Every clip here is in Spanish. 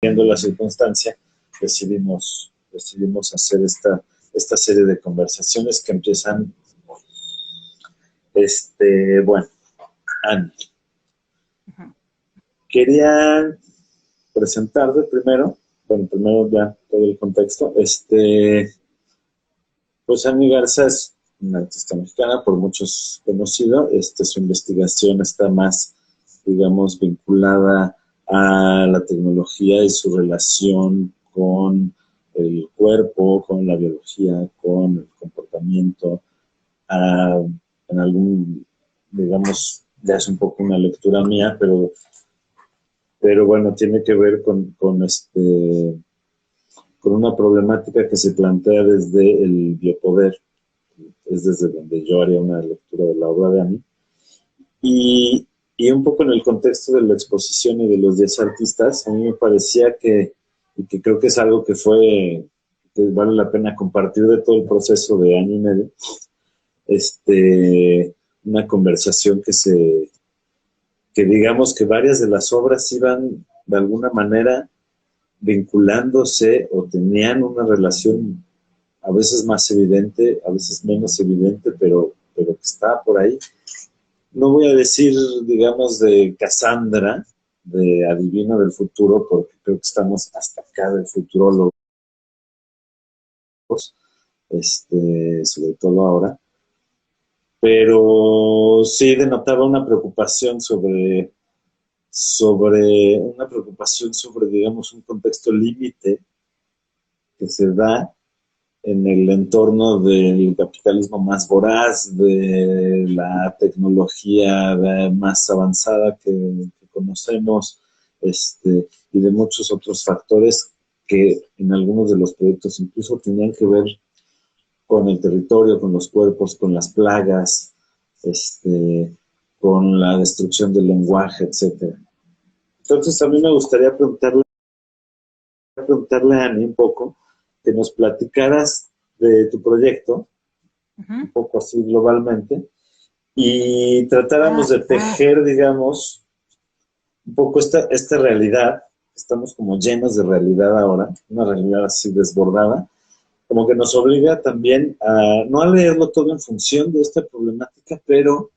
viendo la circunstancia, decidimos hacer esta serie de conversaciones que empiezan, bueno, Ani, Ujú. quería presentarte primero ya todo el contexto, pues Ani Garza es una artista mexicana, por muchos conocida, su investigación está más, digamos, vinculada a la tecnología y su relación con el cuerpo, con la biología, con el comportamiento, a, en algún, digamos, ya es un poco una lectura mía, pero bueno, tiene que ver con una problemática que se plantea desde el biopoder, es desde donde yo haría una lectura de la obra de Ani. Y un poco en el contexto de la exposición y de los 10 artistas, a mí me parecía y que creo que es algo que vale la pena compartir de todo el proceso de año y medio, una conversación que digamos que varias de las obras iban de alguna manera vinculándose o tenían una relación a veces más evidente, a veces menos evidente, pero que está por ahí. No voy a decir, digamos, de Cassandra, de adivino del futuro, porque creo que estamos hasta acá del futurólogos, sobre todo ahora, pero sí denotaba una preocupación sobre, digamos, un contexto límite que se da en el entorno del capitalismo más voraz, de la tecnología más avanzada que conocemos, y de muchos otros factores que en algunos de los proyectos incluso tenían que ver con el territorio, con los cuerpos, con las plagas, con la destrucción del lenguaje, etcétera. Entonces a mí me gustaría preguntarle a Ani un poco, que nos platicaras de tu proyecto, un Ujú. poco así globalmente, y tratáramos de tejer, digamos, un poco esta realidad. Estamos como llenos de realidad ahora, una realidad así desbordada, como que nos obliga también no a leerlo todo en función de esta problemática, pero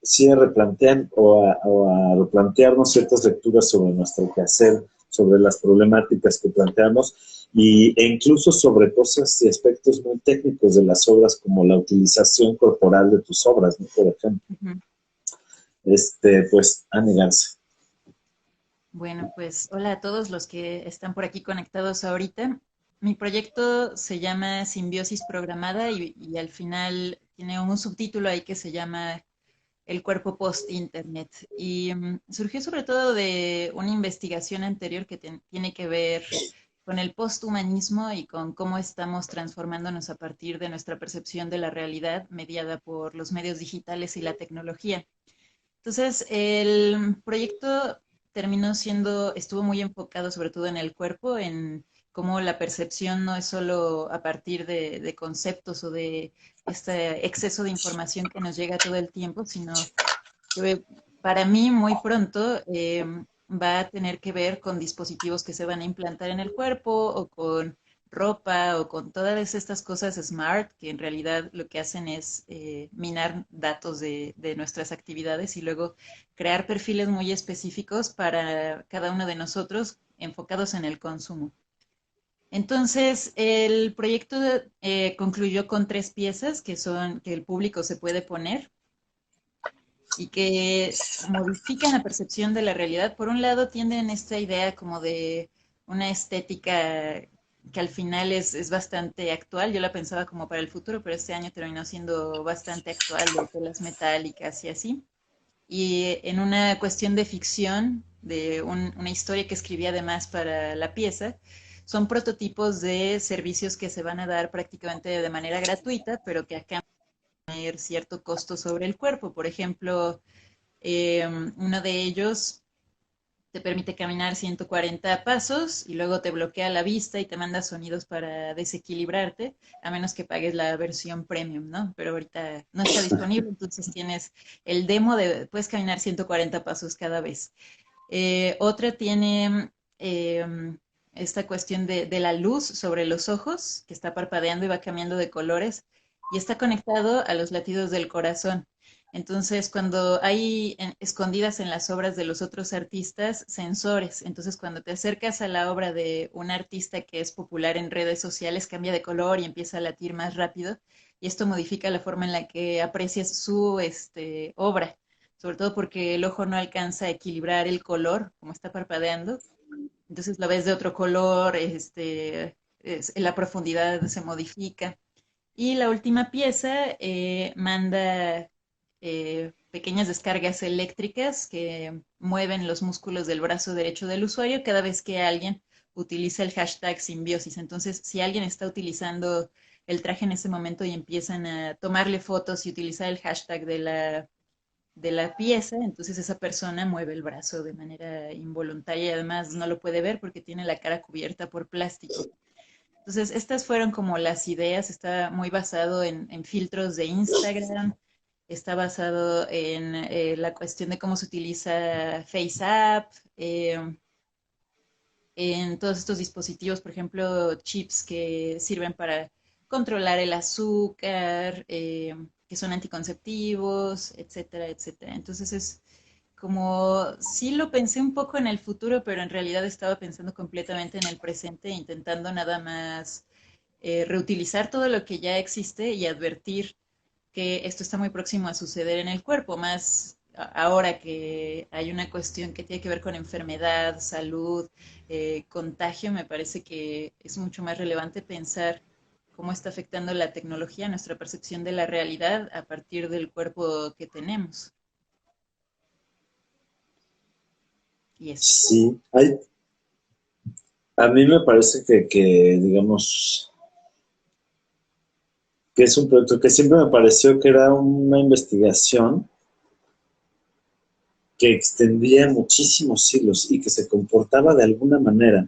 sí a replantear o a replantearnos ciertas lecturas sobre nuestro quehacer, sobre las problemáticas que planteamos e incluso sobre cosas y aspectos muy técnicos de las obras, como la utilización corporal de tus obras, ¿no? Por ejemplo. Ujú. Pues, a negarse. Bueno, pues hola a todos los que están por aquí conectados ahorita. Mi proyecto se llama Simbiosis Programada y al final tiene un subtítulo ahí que se llama El cuerpo post-internet. Y surgió sobre todo de una investigación anterior que tiene que ver con el posthumanismo y con cómo estamos transformándonos a partir de nuestra percepción de la realidad mediada por los medios digitales y la tecnología. Entonces, el proyecto estuvo muy enfocado sobre todo en el cuerpo, en cómo la percepción no es solo a partir de conceptos o de este exceso de información que nos llega todo el tiempo, sino que para mí muy pronto va a tener que ver con dispositivos que se van a implantar en el cuerpo o con ropa o con todas estas cosas smart que en realidad lo que hacen es minar datos de nuestras actividades y luego crear perfiles muy específicos para cada uno de nosotros enfocados en el consumo. Entonces, el proyecto concluyó con tres piezas que son que el público se puede poner y que modifican la percepción de la realidad. Por un lado, tienden esta idea como de una estética que al final es bastante actual. Yo la pensaba como para el futuro, pero este año terminó siendo bastante actual, de telas metálicas y así. Y en una cuestión de ficción, de una historia que escribí además para la pieza, son prototipos de servicios que se van a dar prácticamente de manera gratuita, pero que acá tener cierto costo sobre el cuerpo. Por ejemplo, uno de ellos te permite caminar 140 pasos y luego te bloquea la vista y te manda sonidos para desequilibrarte, a menos que pagues la versión premium, ¿no? Pero ahorita no está disponible, entonces tienes el demo de, puedes caminar 140 pasos cada vez. Otra tiene esta cuestión de la luz sobre los ojos, que está parpadeando y va cambiando de colores, y está conectado a los latidos del corazón. Entonces, cuando hay escondidas en las obras de los otros artistas sensores, entonces cuando te acercas a la obra de un artista que es popular en redes sociales, cambia de color y empieza a latir más rápido, y esto modifica la forma en la que aprecias su obra, sobre todo porque el ojo no alcanza a equilibrar el color, como está parpadeando, entonces lo ves de otro color, la profundidad se modifica. Y la última pieza manda pequeñas descargas eléctricas que mueven los músculos del brazo derecho del usuario cada vez que alguien utiliza el hashtag simbiosis. Entonces, si alguien está utilizando el traje en ese momento y empiezan a tomarle fotos y utilizar el hashtag de la pieza, entonces esa persona mueve el brazo de manera involuntaria y además no lo puede ver porque tiene la cara cubierta por plástico. Entonces, estas fueron como las ideas, está muy basado en filtros de Instagram, está basado en la cuestión de cómo se utiliza FaceApp, en todos estos dispositivos, por ejemplo, chips que sirven para controlar el azúcar, que son anticonceptivos, etcétera, etcétera. Entonces es como, sí lo pensé un poco en el futuro, pero en realidad estaba pensando completamente en el presente, intentando nada más reutilizar todo lo que ya existe y advertir que esto está muy próximo a suceder en el cuerpo, más ahora que hay una cuestión que tiene que ver con enfermedad, salud, contagio, me parece que es mucho más relevante pensar cómo está afectando la tecnología nuestra percepción de la realidad a partir del cuerpo que tenemos. Y eso. Sí, a mí me parece digamos, que es un proyecto que siempre me pareció que era una investigación que extendía muchísimos siglos y que se comportaba de alguna manera.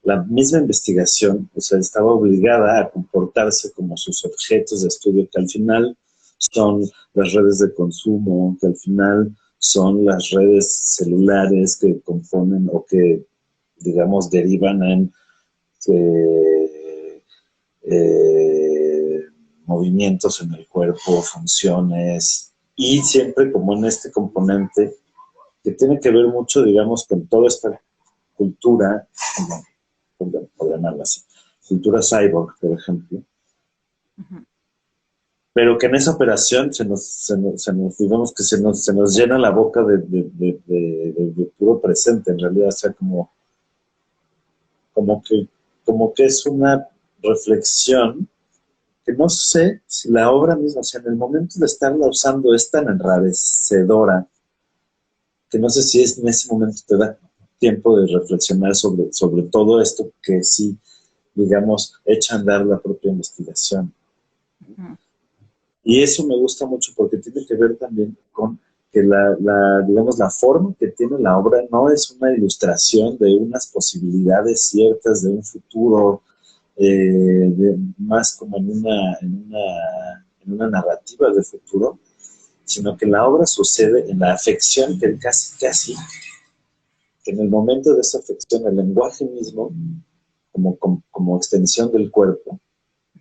La misma investigación, o sea, estaba obligada a comportarse como sus objetos de estudio, que al final son las redes de consumo, que al final son las redes celulares que componen o que, digamos, derivan en eh, eh, movimientos en el cuerpo, funciones, y siempre como en este componente que tiene que ver mucho, digamos, con toda esta cultura, por llamarla así, cultura cyborg, por ejemplo, Uh -huh. pero que en esa operación digamos que se nos llena la boca de puro presente, en realidad, o sea, como, que, como que es una reflexión que no sé si la obra misma, o sea, en el momento de estarla usando es tan enrarecedora que no sé si es en ese momento te da tiempo de reflexionar sobre todo esto que sí, digamos, echa a andar la propia investigación. Uh -huh. Y eso me gusta mucho porque tiene que ver también con que digamos, la forma que tiene la obra no es una ilustración de unas posibilidades ciertas de un futuro, más como en una narrativa de futuro, sino que la obra sucede en la afección que casi, que en el momento de esa afección, el lenguaje mismo, como extensión del cuerpo,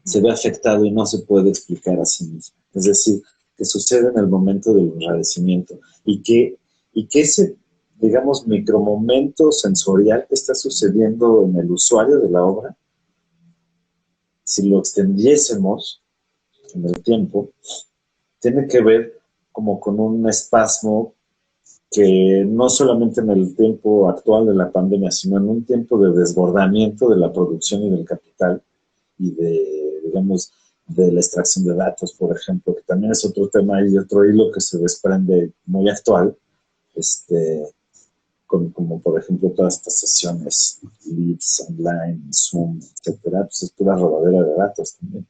se ve afectado y no se puede explicar a sí mismo. Es decir, que sucede en el momento del enrarecimiento y que ese, digamos, micromomento sensorial que está sucediendo en el usuario de la obra, si lo extendiésemos en el tiempo, tiene que ver como con un espasmo que no solamente en el tiempo actual de la pandemia, sino en un tiempo de desbordamiento de la producción y del capital y digamos, de la extracción de datos, por ejemplo, que también es otro tema y otro hilo que se desprende muy actual, como por ejemplo todas estas sesiones, Leads online, Zoom, etcétera, pues es pura rodadera de datos también.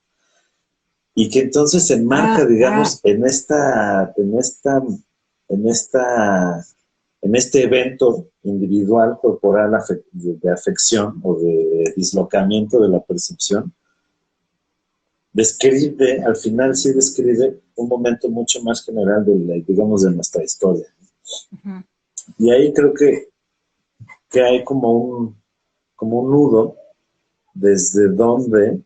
Y que entonces se enmarca, digamos, en este evento individual corporal de afección o de dislocamiento de la percepción, describe, al final sí describe un momento mucho más general digamos, de nuestra historia. Uh -huh. Y ahí creo que que hay como un nudo desde donde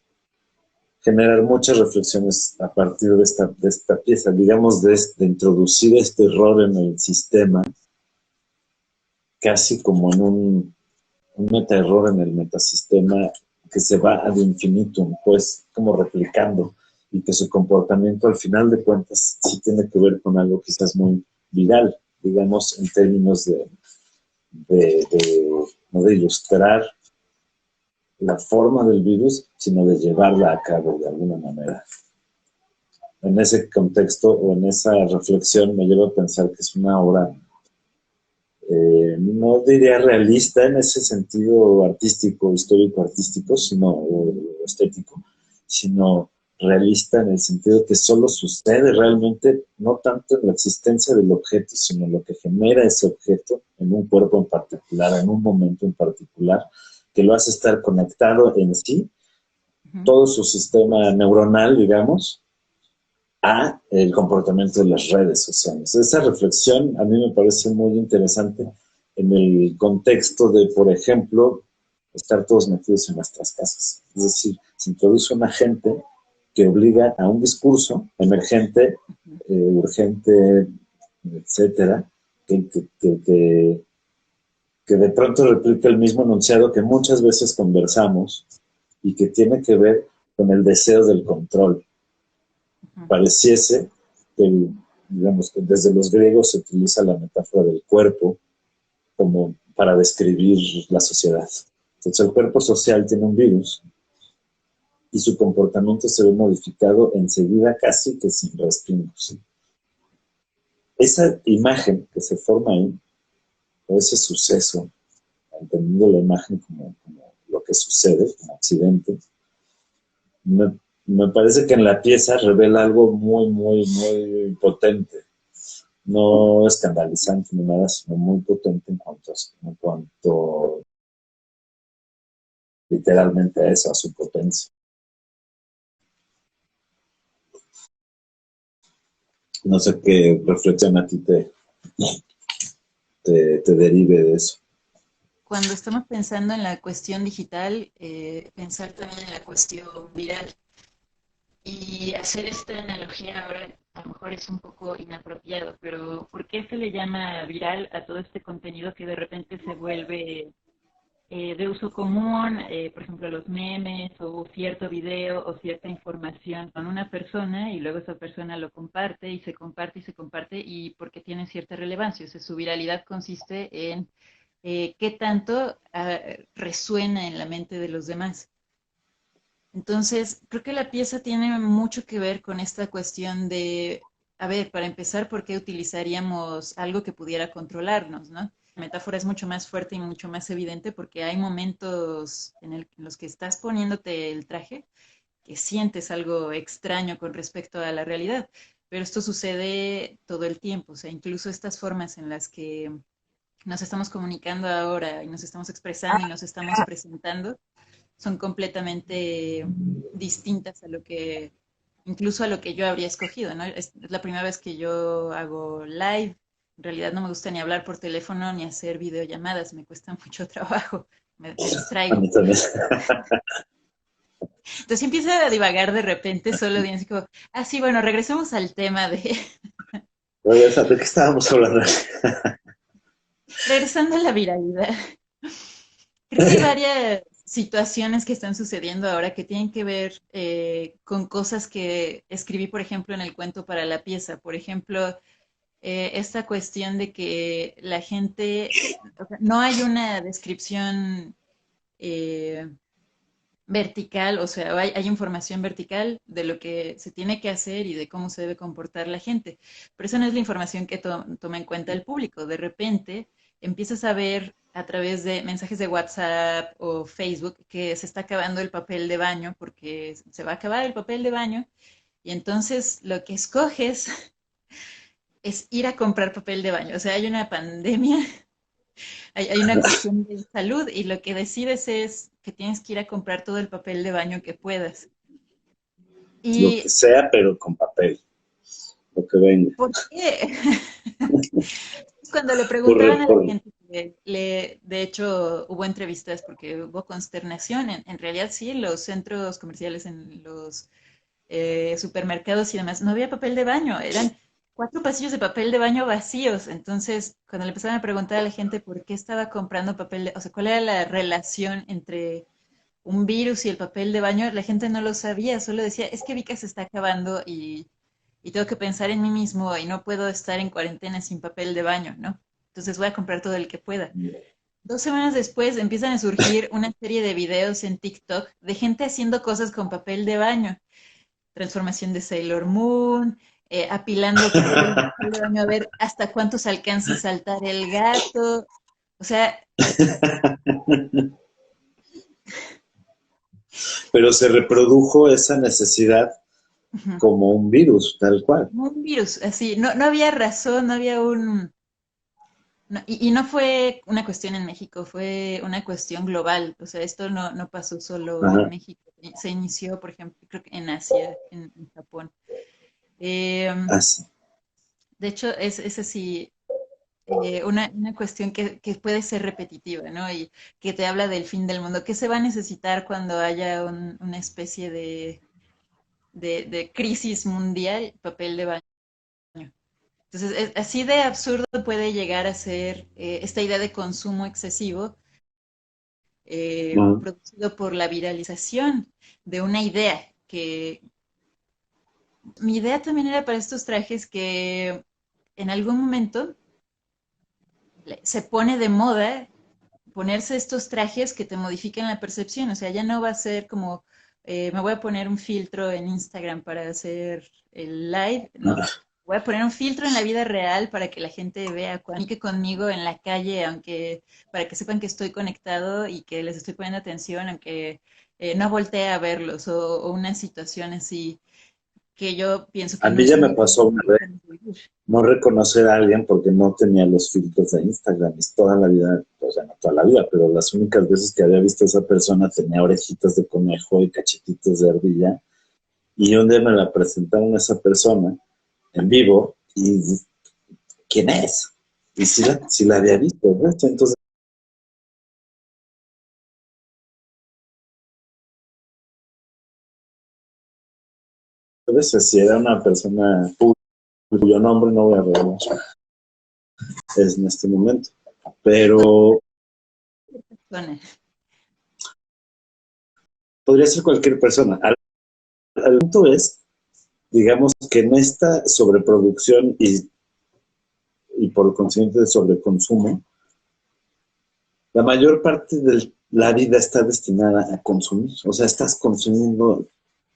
generar muchas reflexiones a partir de esta pieza, digamos, de introducir este error en el sistema, casi como en un metaerror en el metasistema que se va ad infinitum, pues como replicando, y que su comportamiento al final de cuentas sí tiene que ver con algo quizás muy viral, digamos, en términos no de ilustrar la forma del virus, sino de llevarla a cabo de alguna manera. En ese contexto o en esa reflexión me lleva a pensar que es una obra, no diría realista en ese sentido artístico, histórico-artístico, sino estético, sino realista en el sentido que solo sucede realmente, no tanto en la existencia del objeto, sino lo que genera ese objeto en un cuerpo en particular, en un momento en particular, que lo hace estar conectado en sí, todo su sistema neuronal, digamos, a el comportamiento de las redes sociales. Esa reflexión a mí me parece muy interesante en el contexto de, por ejemplo, estar todos metidos en nuestras casas. Es decir, se introduce un agente que obliga a un discurso emergente, urgente, etcétera, que de pronto replica el mismo enunciado que muchas veces conversamos y que tiene que ver con el deseo del control. Pareciese que, digamos, que desde los griegos se utiliza la metáfora del cuerpo como para describir la sociedad. Entonces el cuerpo social tiene un virus y su comportamiento se ve modificado enseguida casi que sin respingos. Esa imagen que se forma ahí, o ese suceso, entendiendo la imagen como lo que sucede, como accidente, me parece que en la pieza revela algo muy, muy, muy potente. No escandalizante ni nada, sino muy potente en cuanto literalmente a eso, a su potencia. No sé qué reflexión a ti te derive de eso. Cuando estamos pensando en la cuestión digital, pensar también en la cuestión viral. Y hacer esta analogía ahora a lo mejor es un poco inapropiado, pero ¿por qué se le llama viral a todo este contenido que de repente se vuelve de uso común, por ejemplo, los memes o cierto video o cierta información con una persona y luego esa persona lo comparte y se comparte y se comparte y porque tiene cierta relevancia? O sea, su viralidad consiste en qué tanto resuena en la mente de los demás. Entonces, creo que la pieza tiene mucho que ver con esta cuestión de, a ver, para empezar, ¿por qué utilizaríamos algo que pudiera controlarnos, ¿no? La metáfora es mucho más fuerte y mucho más evidente porque hay momentos en los que estás poniéndote el traje que sientes algo extraño con respecto a la realidad, pero esto sucede todo el tiempo, o sea, incluso estas formas en las que nos estamos comunicando ahora y nos estamos expresando y nos estamos presentando son completamente distintas a lo que, incluso a lo que yo habría escogido, ¿no? Es la primera vez que yo hago live. En realidad no me gusta ni hablar por teléfono ni hacer videollamadas, me cuesta mucho trabajo, me A distraigo. mí también. Entonces empieza a divagar de repente, solo digo así como, ah, sí, bueno, regresemos al tema de, ¿De qué estábamos hablando? regresando a la viralidad. Creo que hay varias situaciones que están sucediendo ahora que tienen que ver con cosas que escribí, por ejemplo, en el cuento para la pieza. Por ejemplo, esta cuestión de que la gente, o sea, no hay una descripción eh, vertical, o sea, hay información vertical de lo que se tiene que hacer y de cómo se debe comportar la gente, pero esa no es la información que toma en cuenta el público. De repente empiezas a ver a través de mensajes de WhatsApp o Facebook que se está acabando el papel de baño porque se va a acabar el papel de baño y entonces lo que escoges es ir a comprar papel de baño. O sea, hay una pandemia, hay una cuestión de salud y lo que decides es que tienes que ir a comprar todo el papel de baño que puedas. Lo que ¿Y sea, pero con papel. Lo que venga. por qué? Cuando le preguntaban a la Por gente De hecho, hubo entrevistas porque hubo consternación. En realidad, sí, en los centros comerciales, en los supermercados y demás, no había papel de baño. Eran 4 pasillos de papel de baño vacíos. Entonces, cuando le empezaron a preguntar a la gente por qué estaba comprando o sea, cuál era la relación entre un virus y el papel de baño, la gente no lo sabía. Solo decía, es que Vika se está acabando y tengo que pensar en mí mismo y no puedo estar en cuarentena sin papel de baño, ¿no? Entonces voy a comprar todo el que pueda. 2 semanas después empiezan a surgir una serie de videos en TikTok de gente haciendo cosas con papel de baño. Transformación de Sailor Moon, apilando papel de baño a ver hasta cuántos alcanza a saltar el gato. O sea, Pero se reprodujo esa necesidad ujú, como un virus, tal cual. como un virus, así. No, no había razón, no había un... y no fue una cuestión en México, fue una cuestión global. O sea, esto no pasó solo en Ajá. México. Se inició, por ejemplo, creo que en Asia, en Japón. Eh, Así. de hecho, es así, una cuestión que puede ser repetitiva, ¿no? Y que te habla del fin del mundo. ¿Qué se va a necesitar cuando haya una especie de crisis mundial? Papel de baño. Entonces, así de absurdo puede llegar a ser esta idea de consumo excesivo Ujú. producido por la viralización de una idea que mi idea también era para estos trajes que en algún momento se pone de moda ponerse estos trajes que te modifican la percepción, o sea, ya no va a ser como me voy a poner un filtro en Instagram para hacer el live, no. Voy a poner un filtro en la vida real para que la gente vea, comunique conmigo en la calle, aunque para que sepan que estoy conectado y que les estoy poniendo atención, aunque no voltee a verlos o una situación así que yo pienso A que no mí es ya me muy pasó una vez vivir. no reconocer a alguien porque no tenía los filtros de Instagram. Y toda la vida, o sea, no toda la vida, pero las únicas veces que había visto a esa persona tenía orejitas de conejo y cachetitos de ardilla. Y un día me la presentaron a esa persona en vivo y ¿quién es? Y sí la había visto, ¿no? Entonces, a veces si era una persona cuyo nombre no voy a revelar en este momento. Pero Bueno, podría ser cualquier persona. Al punto es, digamos, que en esta sobreproducción y por consiguiente de sobreconsumo, la mayor parte de la vida está destinada a consumir. O sea, estás consumiendo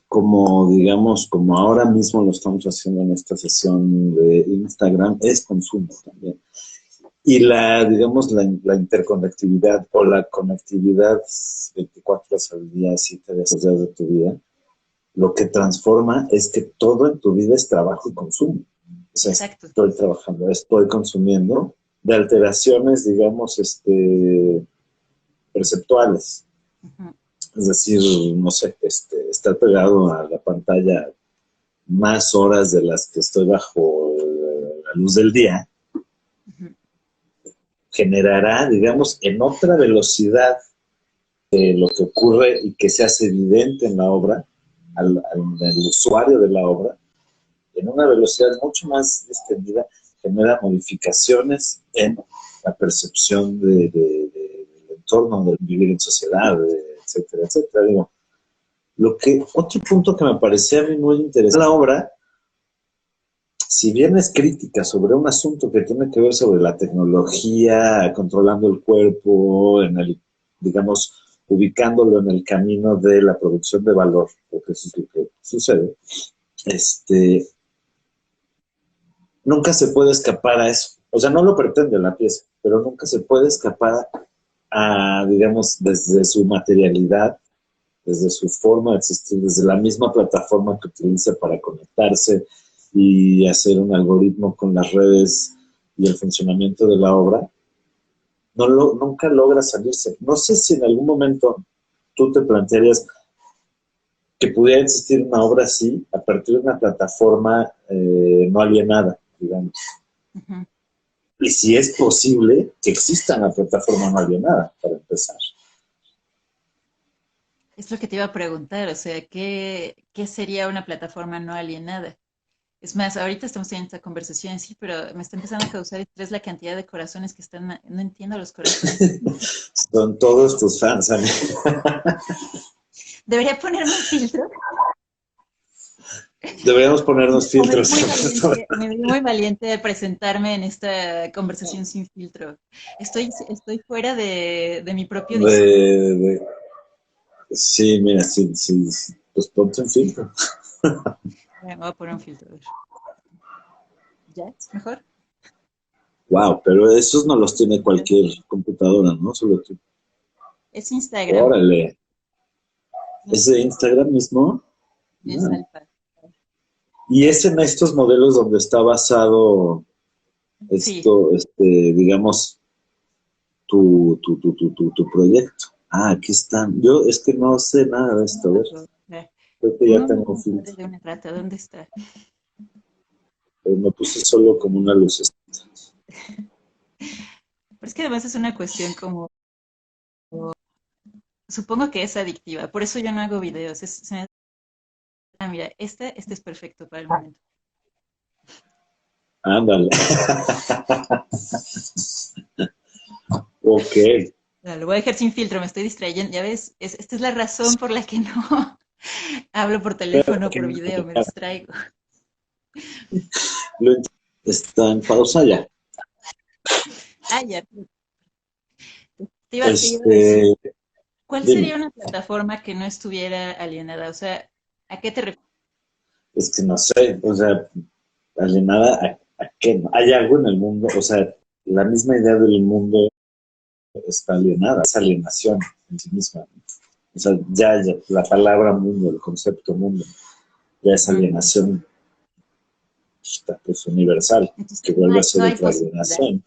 como, digamos, como ahora mismo lo estamos haciendo en esta sesión de Instagram, es consumo también. Y digamos, la interconectividad o la conectividad 24 horas al día, 7 días de tu vida, lo que transforma es que todo en tu vida es trabajo y consumo. O sea, exacto. estoy trabajando, estoy consumiendo de alteraciones, digamos, perceptuales. Ujú, Es decir, no sé, estar pegado a la pantalla más horas de las que estoy bajo la luz del día, ujú. generará, digamos, en otra velocidad lo que ocurre y que se hace evidente en la obra, al usuario de la obra, en una velocidad mucho más extendida, genera modificaciones en la percepción del entorno, del vivir en sociedad, etcétera, etcétera. Digo, otro punto que me parecía a mí muy interesante, la obra, si bien es crítica sobre un asunto que tiene que ver sobre la tecnología, controlando el cuerpo, digamos, ubicándolo en el camino de la producción de valor, porque eso es lo que sucede, este, nunca se puede escapar a eso. O sea, no lo pretende la pieza, pero nunca se puede escapar a, digamos, desde su materialidad, desde su forma de existir, desde la misma plataforma que utiliza para conectarse y hacer un algoritmo con las redes y el funcionamiento de la obra, nunca logra salirse. No sé si en algún momento tú te plantearías que pudiera existir una obra así a partir de una plataforma no alienada, digamos. Ujú. y si es posible que exista una plataforma no alienada, para empezar. Es lo que te iba a preguntar, o sea, ¿qué sería una plataforma no alienada? Es más, ahorita estamos teniendo esta conversación, sí, pero me está empezando a causar estrés la cantidad de corazones que están, no entiendo los corazones. Son todos tus fans, amigo. ¿Debería ponerme un filtro? Deberíamos ponernos O me vi filtros. muy valiente, me vi muy valiente de presentarme en esta conversación sin filtro. Estoy fuera de mi propio discurso. De, sí, mira, sí, sí, pues ponte un filtro. Me voy a poner un filtro. A ver. ¿Ya? ¿Es mejor? Wow, pero esos no los tiene cualquier computadora, ¿no? Solo tú. Es Instagram. Órale, ¿es de Ujú. Instagram mismo? Es Ah. alfa. Y es en estos modelos donde está basado Sí. esto, digamos, tu proyecto. Ah, aquí están. Yo es que no sé nada de esto, a ver. Creo que ya Tengo tengo un un filtro. padre de una rata. ¿Dónde está? Pero me puse solo como una luz. Pero es que además es una cuestión como, supongo que es adictiva. Por eso yo no hago videos. Mira, este es perfecto para el momento. Ándale. Ok. Lo voy a dejar sin filtro, me estoy distrayendo. Ya ves, esta es la razón por la que no hablo por teléfono, por video, me distraigo. Está en pausa ya. Ah, ya. Te iba a decir, Este, ¿cuál sería dime, una plataforma que no estuviera alienada? O sea, ¿a qué te refieres? es que no sé, o sea, alienada a qué, ¿no? ¿Hay algo en el mundo? O sea, la misma idea del mundo está alienada, es alienación en sí misma, ¿no? O sea, ya la palabra mundo, el concepto mundo, ya es alienación pues, universal, Entonces, que vuelve a no ser hay otra posibilidad. alienación.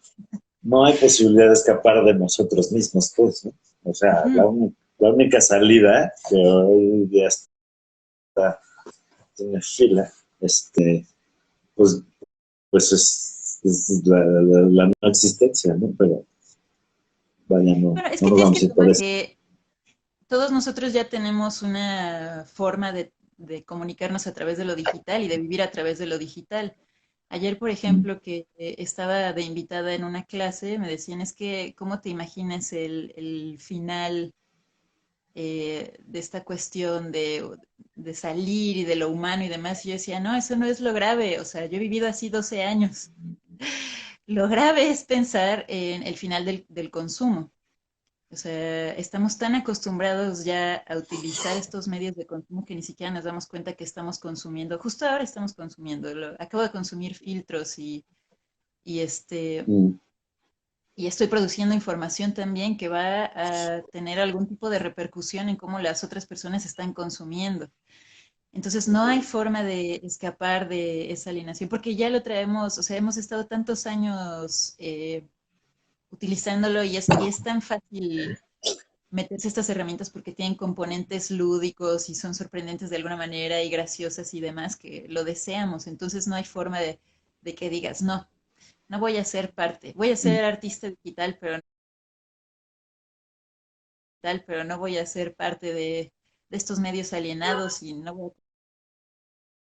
No hay posibilidad de escapar de nosotros mismos, pues, ¿no? O sea, Ujú. la única salida que hoy ya está en fila, pues, pues es la no existencia, ¿no? Pero vaya, Bueno, es no que nos tienes vamos que a ir por tomar eso. que todos nosotros ya tenemos una forma de comunicarnos a través de lo digital y de vivir a través de lo digital. Ayer, por ejemplo, que estaba de invitada en una clase, me decían, es que, ¿cómo te imaginas el final de esta cuestión de salir y de lo humano y demás? Y yo decía, no, eso no es lo grave, o sea, yo he vivido así 12 años. Lo grave es pensar en el final del consumo. O sea, estamos tan acostumbrados ya a utilizar estos medios de consumo que ni siquiera nos damos cuenta que estamos consumiendo. Justo ahora estamos consumiendo. Acabo de consumir filtros y Mm, y estoy produciendo información también que va a tener algún tipo de repercusión en cómo las otras personas están consumiendo. Entonces no hay forma de escapar de esa alienación, porque ya lo traemos, o sea, hemos estado tantos años utilizándolo y es tan fácil meterse estas herramientas porque tienen componentes lúdicos y son sorprendentes de alguna manera y graciosas y demás que lo deseamos. Entonces no hay forma de que digas, no, no voy a ser parte, voy a mm. ser artista digital, pero no voy a ser parte de estos medios alienados y no voy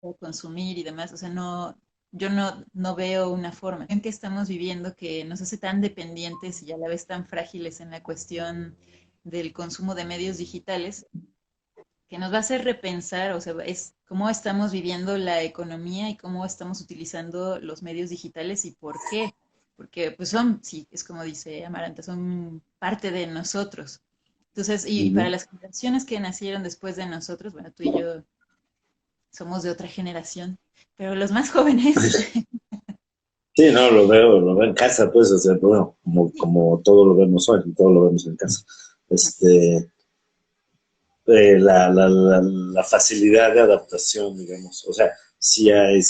a consumir y demás. O sea, no, yo no veo una forma en que estamos viviendo que nos hace tan dependientes y a la vez tan frágiles en la cuestión del consumo de medios digitales que nos va a hacer repensar, o sea, es cómo estamos viviendo la economía y cómo estamos utilizando los medios digitales y por qué. Porque pues son, sí, es como dice Amaranta, son parte de nosotros. Entonces, y para Ujú. las generaciones que nacieron después de nosotros, bueno, tú y yo somos de otra generación, pero los más jóvenes, Sí, no, lo veo en casa, pues, o sea, bueno, sí, como todo lo vemos hoy, todo lo vemos en casa. Este, la facilidad de adaptación, digamos. O sea, sí hay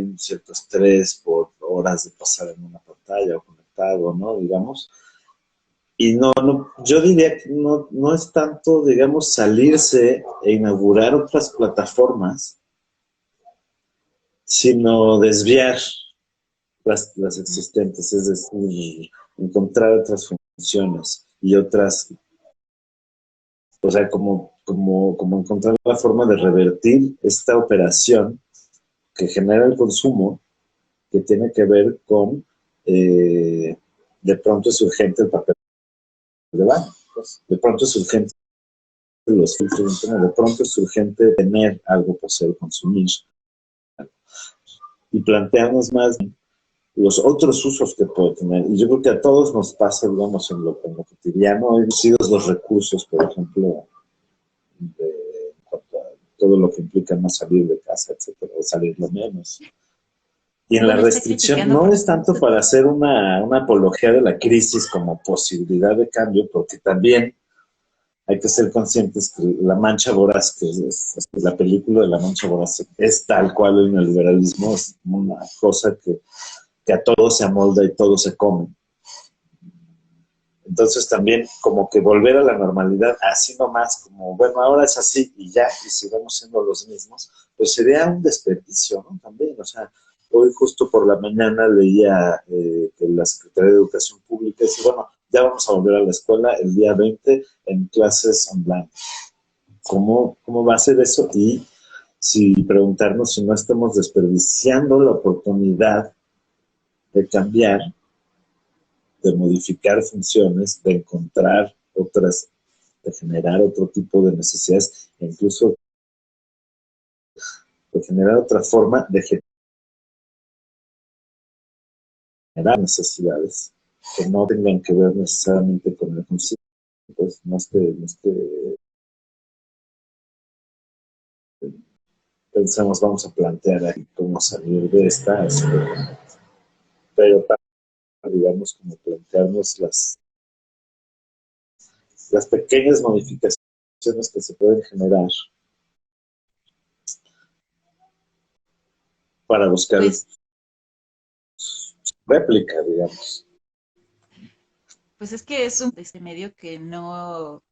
un cierto estrés por horas de pasar en una pantalla o conectado, ¿no? Digamos. Y yo diría que no es tanto, digamos, salirse e inaugurar otras plataformas, sino desviar. las existentes, es decir, encontrar otras funciones y otras, o sea, como encontrar la forma de revertir esta operación que genera el consumo, que tiene que ver con, de pronto es urgente el papel de baño, pues, de pronto es urgente los filtros de internet, de pronto es urgente tener algo para poder consumir y plantearnos más los otros usos que puede tener. Y yo creo que a todos nos pasa, digamos, en lo cotidiano, han sido los recursos, por ejemplo, en cuanto a todo lo que implica no salir de casa, etcétera, o salir lo menos. Y en la Bueno, está restricción criticando, no por es tanto ejemplo, para hacer una apología de la crisis como posibilidad de cambio, porque también hay que ser conscientes que la mancha voraz, que es la película de la mancha voraz, es tal cual el neoliberalismo, es una cosa que a todo se amolda y todo se come. Entonces también como que volver a la normalidad, así nomás, como bueno, ahora es así y ya, y sigamos siendo los mismos, pues sería un desperdicio, ¿no? También, o sea, hoy justo por la mañana leía que la Secretaría de Educación Pública dice, bueno, ya vamos a volver a la escuela el día 20 en clases online. ¿Cómo va a ser eso? Y si preguntarnos si no estamos desperdiciando la oportunidad de cambiar, de modificar funciones, de encontrar otras, de generar otro tipo de necesidades, e incluso de generar otra forma de generar necesidades que no tengan que ver necesariamente con el consumo. Pues no es que pensamos vamos a plantear aquí cómo salir de esta, pero digamos como plantearnos las pequeñas modificaciones que se pueden generar para buscar pues, réplica, digamos. pues es que es un de este medio que no,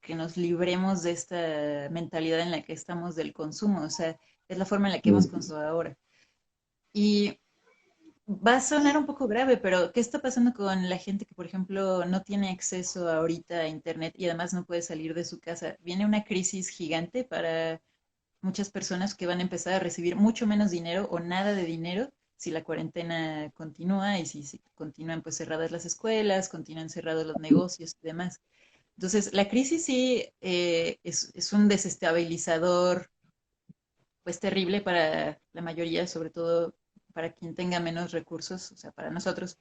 que nos libremos de esta mentalidad en la que estamos del consumo, o sea, es la forma en la que hemos Mm. consumido ahora. Y va a sonar un poco grave, pero ¿qué está pasando con la gente que, por ejemplo, no tiene acceso ahorita a Internet y además no puede salir de su casa? Viene una crisis gigante para muchas personas que van a empezar a recibir mucho menos dinero o nada de dinero si la cuarentena continúa y si continúan pues cerradas las escuelas, continúan cerrados los negocios y demás. Entonces, la crisis sí es un desestabilizador pues terrible para la mayoría, sobre todo para quien tenga menos recursos, o sea, para nosotros,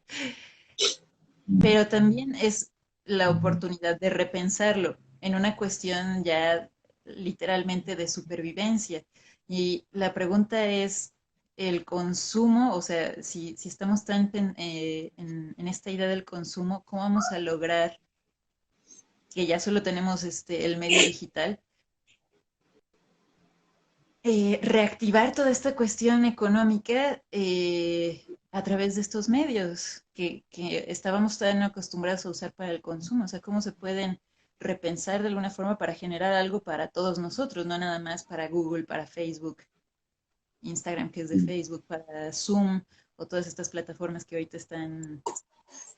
pero también es la oportunidad de repensarlo en una cuestión ya literalmente de supervivencia. Y la pregunta es, el consumo, o sea, si estamos tan en esta idea del consumo, ¿cómo vamos a lograr que ya solo tenemos el medio digital? Reactivar toda esta cuestión económica a través de estos medios que estábamos tan acostumbrados a usar para el consumo. O sea, cómo se pueden repensar de alguna forma para generar algo para todos nosotros, no nada más para Google, para Facebook, Instagram, que es de Facebook, para Zoom o todas estas plataformas que ahorita están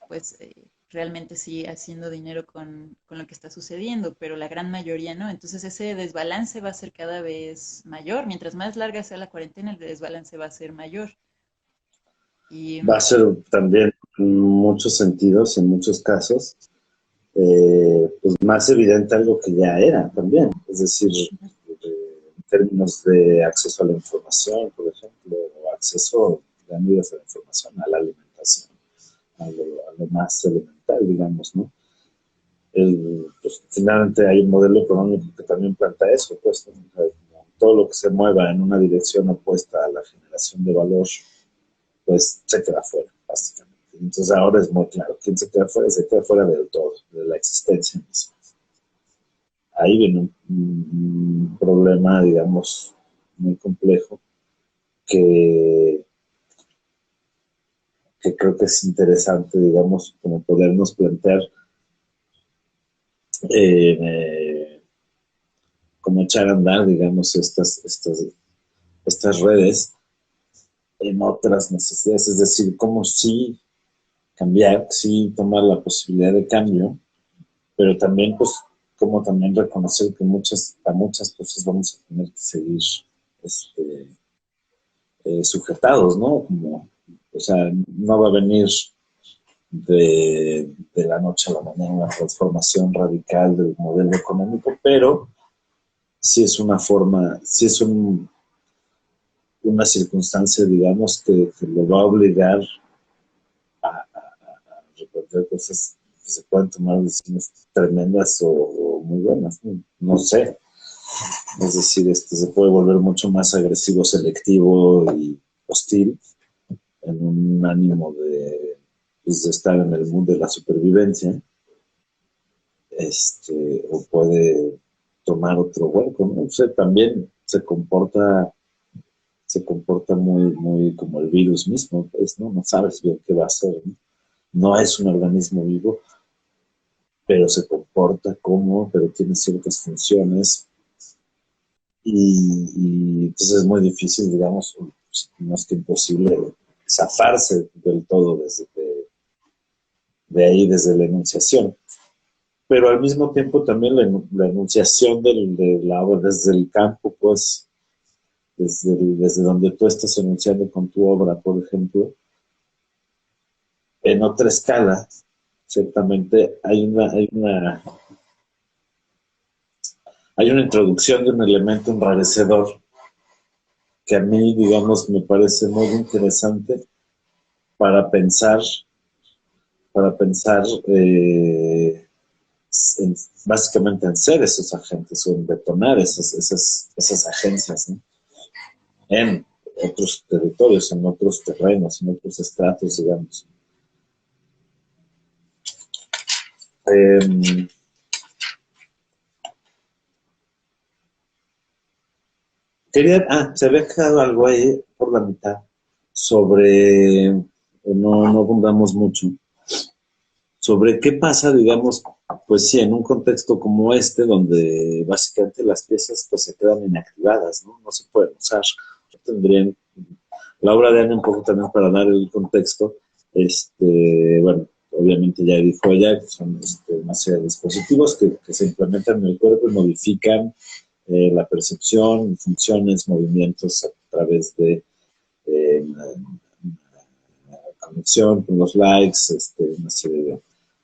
pues realmente sí haciendo dinero con lo que está sucediendo, pero la gran mayoría no. Entonces ese desbalance va a ser cada vez mayor. Mientras más larga sea la cuarentena, el desbalance va a ser mayor. Y Va a ser también en muchos sentidos, en muchos casos, pues más evidente algo que ya era también, es decir, en términos de acceso a la información, por ejemplo, o acceso a medios de la información, a la alimentación, a lo más elemental, digamos, ¿no? Pues, finalmente hay un modelo económico que también planta eso, pues, ¿no? O sea, todo lo que se mueva en una dirección opuesta a la generación de valor, pues se queda fuera, básicamente. Entonces ahora es muy claro, ¿quién se queda fuera del todo, de la existencia misma. Ahí viene un problema, digamos, muy complejo que, que creo que es interesante, digamos, como podernos plantear eh, cómo echar a andar, digamos, estas redes en otras necesidades, es decir, cómo sí cambiar, sí tomar la posibilidad de cambio, pero también, pues, como también reconocer que a muchas cosas vamos a tener que seguir este, sujetados, ¿no? Como, o sea, no va a venir de la noche a la mañana una transformación radical del modelo económico, pero sí es una forma, sí es una circunstancia, digamos, que lo va a obligar a recorrer cosas que se pueden tomar decisiones tremendas o muy buenas, ¿no? No sé. Es decir, se puede volver mucho más agresivo, selectivo y hostil en un ánimo pues, de estar en el mundo de la supervivencia, o puede tomar otro hueco, ¿no? O sea, también se comporta muy, muy como el virus mismo, pues, ¿no? No sabes bien qué va a hacer, ¿no? No es un organismo vivo, pero se comporta pero tiene ciertas funciones y entonces es muy difícil, digamos, no es que imposible zafarse del todo de ahí, desde la enunciación. Pero al mismo tiempo también la enunciación de la obra desde el campo, pues, desde donde tú estás enunciando con tu obra, por ejemplo, en otra escala, ciertamente hay una introducción de un elemento enrarecedor que a mí, digamos, me parece muy interesante para pensar, para pensar en- básicamente en ser esos agentes o en detonar esas agencias, ¿no? En otros territorios, en otros terrenos, en otros estratos, digamos. Eh, se había quedado algo ahí por la mitad no abundamos mucho, sobre qué pasa, digamos, pues sí, en un contexto como este, donde básicamente las piezas pues se quedan inactivadas, ¿no? No se pueden usar. Tendrían, la obra de Ana un poco también para dar el contexto, bueno, obviamente ya dijo ella que son una serie de dispositivos que se implementan en el cuerpo y modifican la percepción, funciones, movimientos a través de eh, conexión con los likes, una serie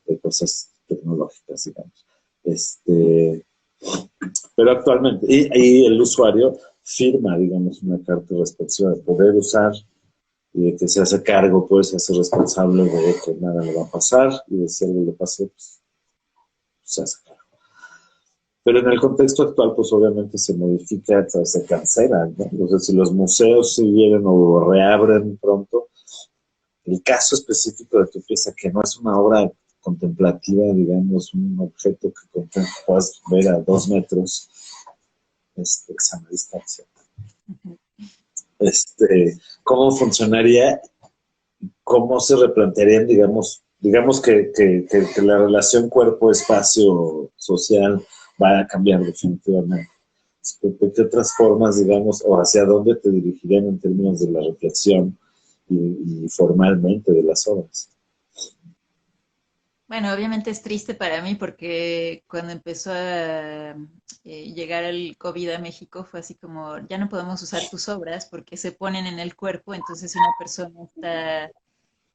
de cosas tecnológicas, digamos. Pero actualmente, y el usuario firma, digamos, una carta respectiva de poder usar y de que se hace cargo, pues se hace responsable de que nada le va a pasar y de si algo le pasa, pues se hace cargo. Pero en el contexto actual, pues obviamente se modifica, se cancelan, ¿no? Entonces, si los museos siguieran o reabren pronto, el caso específico de tu pieza, que no es una obra contemplativa, digamos, un objeto que puedas ver a 2 metros, a una distancia. ¿Cómo funcionaría? ¿Cómo se replantearían, digamos que la relación cuerpo-espacio social va a cambiar definitivamente? ¿De qué otras formas, digamos, o hacia dónde te dirigirían en términos de la reflexión y formalmente de las obras? Bueno, obviamente es triste para mí porque cuando empezó a llegar el COVID a México fue así como, ya no podemos usar tus obras porque se ponen en el cuerpo, entonces si una persona está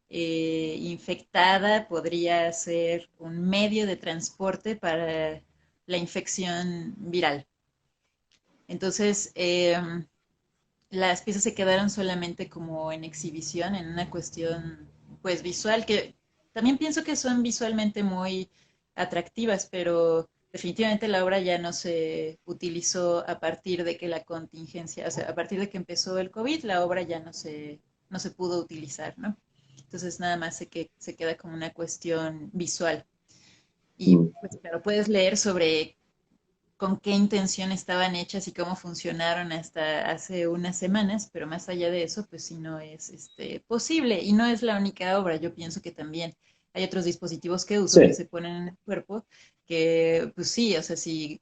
infectada podría ser un medio de transporte para la infección viral. Entonces, las piezas se quedaron solamente como en exhibición, en una cuestión pues visual, que también pienso que son visualmente muy atractivas, pero definitivamente la obra ya no se utilizó a partir de que la contingencia, o sea, a partir de que empezó el COVID, la obra ya no se pudo utilizar, ¿no? Entonces nada más se queda como una cuestión visual. Y Mm. pues claro, puedes leer sobre con qué intención estaban hechas y cómo funcionaron hasta hace unas semanas, pero más allá de eso, pues sí no es posible y no es la única obra. Yo pienso que también hay otros dispositivos que uso que Sí, se ponen en el cuerpo que, pues sí, o sea, si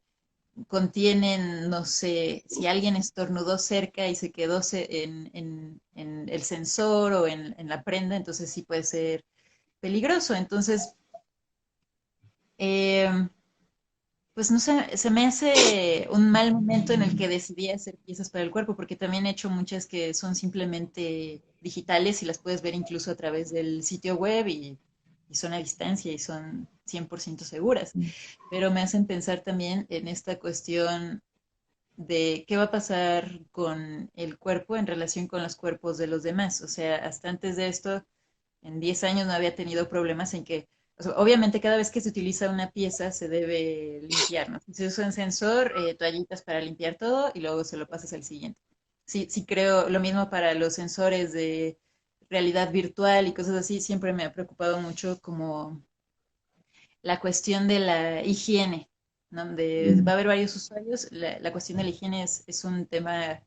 contienen, no sé, si alguien estornudó cerca y se quedó en el sensor o en la prenda, entonces sí puede ser peligroso. Entonces, eh, pues no sé, se me hace un mal momento en el que decidí hacer piezas para el cuerpo, porque también he hecho muchas que son simplemente digitales y las puedes ver incluso a través del sitio web y son a distancia y son 100% seguras. Pero me hacen pensar también en esta cuestión de qué va a pasar con el cuerpo en relación con los cuerpos de los demás. O sea, hasta antes de esto, en 10 años no había tenido problemas en que, o sea, obviamente cada vez que se utiliza una pieza se debe limpiar, ¿no? Si se usa un sensor, toallitas para limpiar todo y luego se lo pasas al siguiente. Sí, sí creo lo mismo para los sensores de realidad virtual y cosas así, siempre me ha preocupado mucho como la cuestión de la higiene, ¿no? Donde va a haber varios usuarios, la cuestión de la higiene es un tema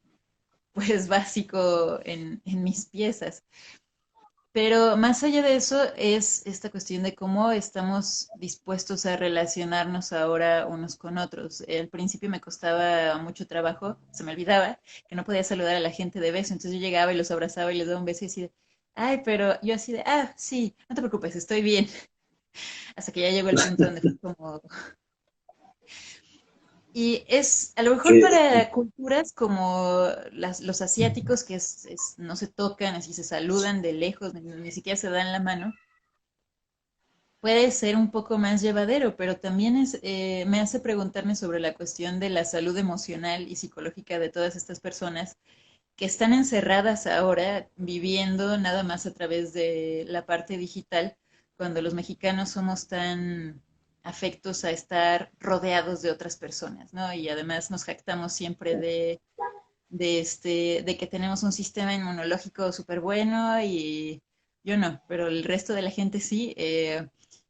pues básico en mis piezas. Pero más allá de eso es esta cuestión de cómo estamos dispuestos a relacionarnos ahora unos con otros. Al principio me costaba mucho trabajo, se me olvidaba que no podía saludar a la gente de beso, entonces yo llegaba y los abrazaba y les daba un beso y así de, ay, pero yo así de, ah, sí, no te preocupes, estoy bien. Hasta que ya llegó el punto donde fue como, y es a lo mejor Que, para culturas como los asiáticos que no se tocan, así se saludan de lejos, ni siquiera se dan la mano, puede ser un poco más llevadero, pero también me hace preguntarme sobre la cuestión de la salud emocional y psicológica de todas estas personas que están encerradas ahora viviendo nada más a través de la parte digital, cuando los mexicanos somos tan afectos a estar rodeados de otras personas, ¿no? Y además nos jactamos siempre de que tenemos un sistema inmunológico súper bueno y yo no, pero el resto de la gente sí,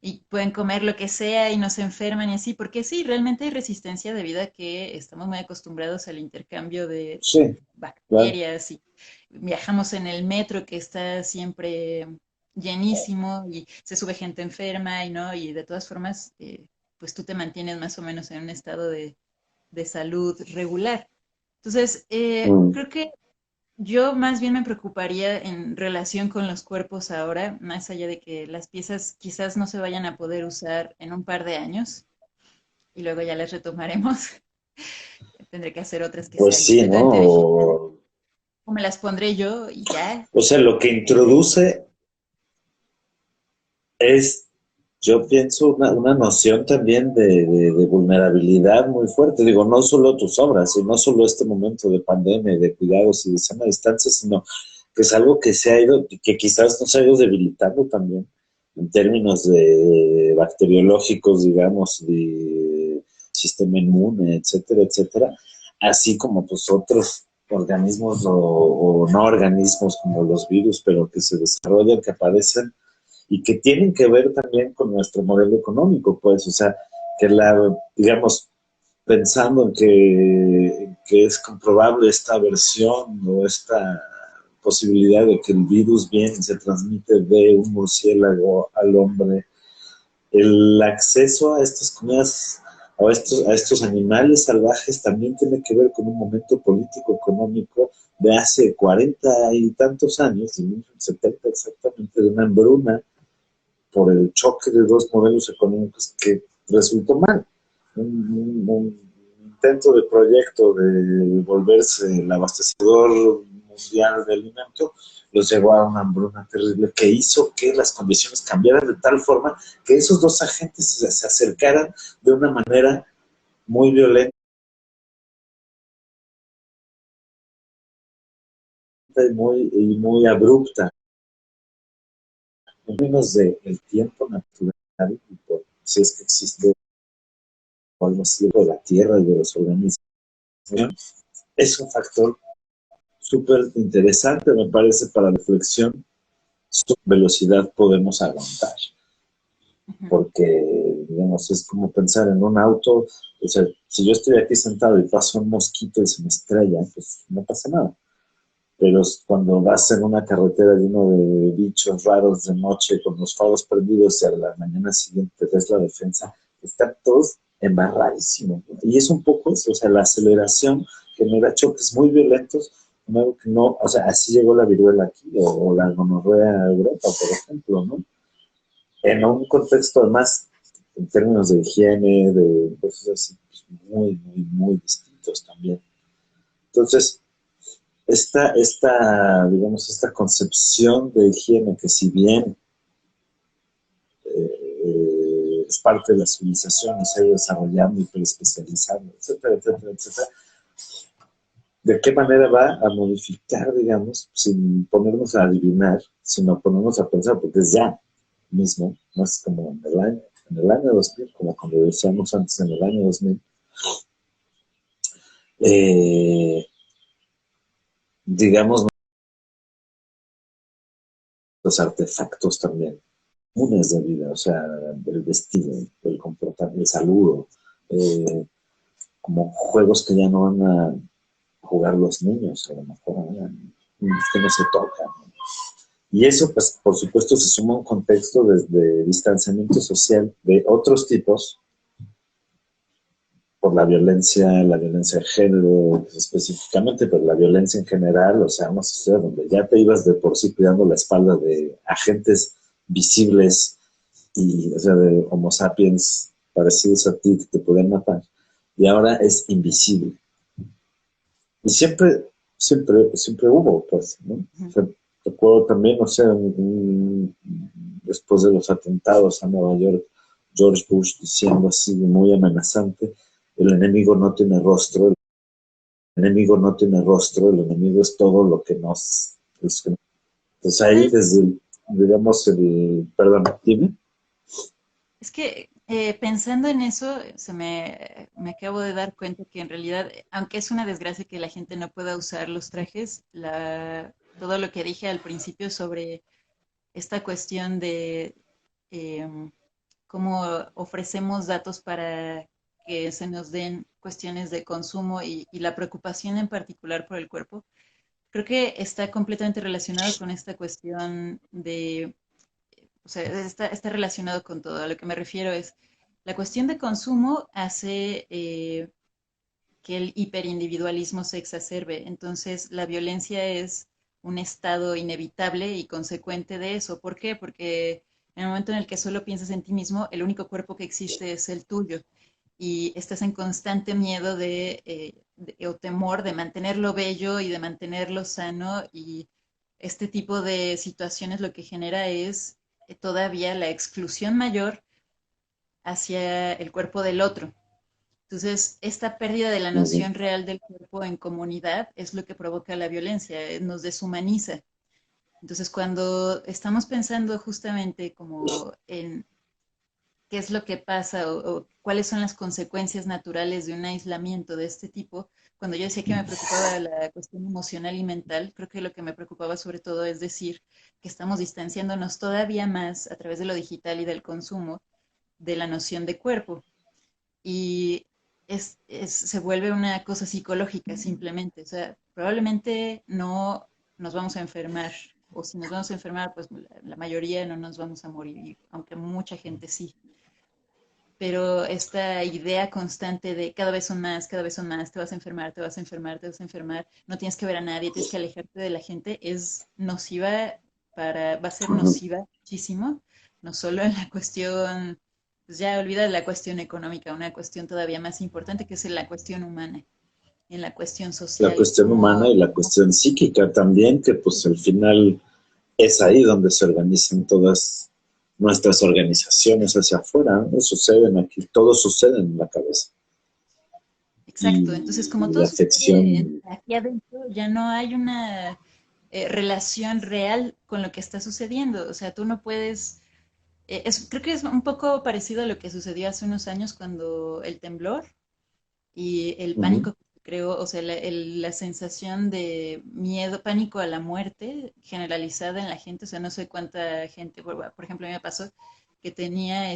y pueden comer lo que sea y no se enferman y así, porque sí, realmente hay resistencia debido a que estamos muy acostumbrados al intercambio de sí, claro. bacterias y viajamos en el metro que está siempre llenísimo y se sube gente enferma y no, y de todas formas, pues tú te mantienes más o menos en un estado de salud regular. Entonces, Mm. creo que yo más bien me preocuparía en relación con los cuerpos ahora, más allá de que las piezas quizás no se vayan a poder usar en un par de años y luego ya las retomaremos. Tendré que hacer otras que Pues sean sí, ¿no? completamente digitales o me las pondré yo y ya. O sea, lo que introduce es, yo pienso, una noción también de vulnerabilidad muy fuerte. Digo, no solo tus obras, y no solo este momento de pandemia, y de cuidados y de sana distancia, sino que es algo que se ha ido, que quizás nos ha ido debilitando también en términos de bacteriológicos, digamos, de sistema inmune, etcétera, etcétera, así como pues otros organismos o no organismos como los virus, pero que se desarrollan, que aparecen y que tienen que ver también con nuestro modelo económico, pues, o sea, que digamos, pensando en que es comprobable esta versión o esta posibilidad de que el virus bien se transmite de un murciélago al hombre, el acceso a estas comidas, a estos animales salvajes también tiene que ver con un momento político económico de hace 40 y tantos años, de 1970 exactamente, de una hambruna por el choque de dos modelos económicos que resultó mal. Un intento de proyecto de volverse el abastecedor mundial de alimento los llevó a una hambruna terrible que hizo que las condiciones cambiaran de tal forma que esos dos agentes se acercaran de una manera muy violenta y muy abrupta en términos del tiempo natural y por si es que existe algo así de la tierra y de los organismos. Es un factor súper interesante, me parece, para la reflexión. Su velocidad podemos aguantar, Ujú. porque, digamos, es como pensar en un auto, o sea, si yo estoy aquí sentado y pasa un mosquito y se me estrella, pues no pasa nada. Pero cuando vas en una carretera lleno de bichos raros de noche con los faros prendidos y a la mañana siguiente ves la defensa, están todos embarradísimo. Y es un poco eso, o sea, la aceleración genera choques muy violentos, algo que no, o sea, así llegó la viruela aquí, o la gonorrea a Europa, por ejemplo, ¿no? En un contexto además, en términos de higiene, de cosas así, pues muy distintos también. Entonces, digamos, esta concepción de higiene que si bien es parte de la civilización y se ha ido desarrollando y especializando, etcétera, etcétera, etcétera, ¿de qué manera va a modificar, digamos, sin ponernos a adivinar, sino ponernos a pensar, porque es ya mismo, no es como en el año 2000, como cuando decíamos antes, en el año 2000, eh, digamos, los artefactos también, unas de vida, o sea, el vestido, el comportamiento, el saludo, eh, como juegos que ya no van a jugar los niños, a lo mejor, que no se tocan. Y eso, pues, por supuesto, se suma a un contexto de distanciamiento social de otros tipos, por la violencia de género específicamente, pero la violencia en general, o sea, una sociedad donde ya te ibas de por sí cuidando la espalda de agentes visibles y, o sea, de Homo sapiens parecidos a ti que te pueden matar, y ahora es invisible. Y siempre hubo, pues, ¿no? O sea, recuerdo también, o sea, después de los atentados a Nueva York, George Bush diciendo así muy amenazante, el enemigo no tiene rostro, el enemigo no tiene rostro, el enemigo es todo lo que nos... Entonces ahí ¿Sabes? desde, digamos, perdón, dime. Es que pensando en eso, me acabo de dar cuenta que en realidad, aunque es una desgracia que la gente no pueda usar los trajes, todo lo que dije al principio sobre esta cuestión de em, cómo ofrecemos datos para que se nos den cuestiones de consumo y la preocupación en particular por el cuerpo, creo que está completamente relacionado con esta cuestión de, o sea, está relacionado con todo. A lo que me refiero es, la cuestión de consumo hace que el hiperindividualismo se exacerbe. Entonces, la violencia es un estado inevitable y consecuente de eso. ¿Por qué? Porque en el momento en el que solo piensas en ti mismo, el único cuerpo que existe es el tuyo. Y estás en constante miedo o temor de mantenerlo bello y de mantenerlo sano. Y este tipo de situaciones lo que genera es todavía la exclusión mayor hacia el cuerpo del otro. Entonces, esta pérdida de la noción real del cuerpo en comunidad es lo que provoca la violencia, nos deshumaniza. Entonces, cuando estamos pensando justamente como en qué es lo que pasa o cuáles son las consecuencias naturales de un aislamiento de este tipo, cuando yo decía que me preocupaba la cuestión emocional y mental, creo que lo que me preocupaba sobre todo es decir que estamos distanciándonos todavía más a través de lo digital y del consumo de la noción de cuerpo y se vuelve una cosa psicológica simplemente. O sea, probablemente no nos vamos a enfermar, o si nos vamos a enfermar, pues la mayoría no nos vamos a morir, aunque mucha gente sí. Pero esta idea constante de cada vez son más, te vas a enfermar, te vas a enfermar, te vas a enfermar, no tienes que ver a nadie, tienes que alejarte de la gente, es nociva va a ser nociva muchísimo, no solo en la cuestión, pues ya olvida la cuestión económica, una cuestión todavía más importante que es en la cuestión humana, en la cuestión La social, cuestión humana y la cuestión psíquica también, que pues al final es ahí donde se organizan todas nuestras organizaciones hacia afuera, ¿no? Suceden aquí, todo sucede en la cabeza. exacto, entonces como Y todo la sucede afección, aquí adentro, ya no hay una relación real con lo que está sucediendo, o sea, tú no puedes creo que es un poco parecido a lo que sucedió hace unos años cuando el temblor y el uh-huh, pánico que se creó, o sea, la sensación de miedo, pánico a la muerte generalizada en la gente, o sea, no sé cuánta gente, por ejemplo, a mí me pasó que tenía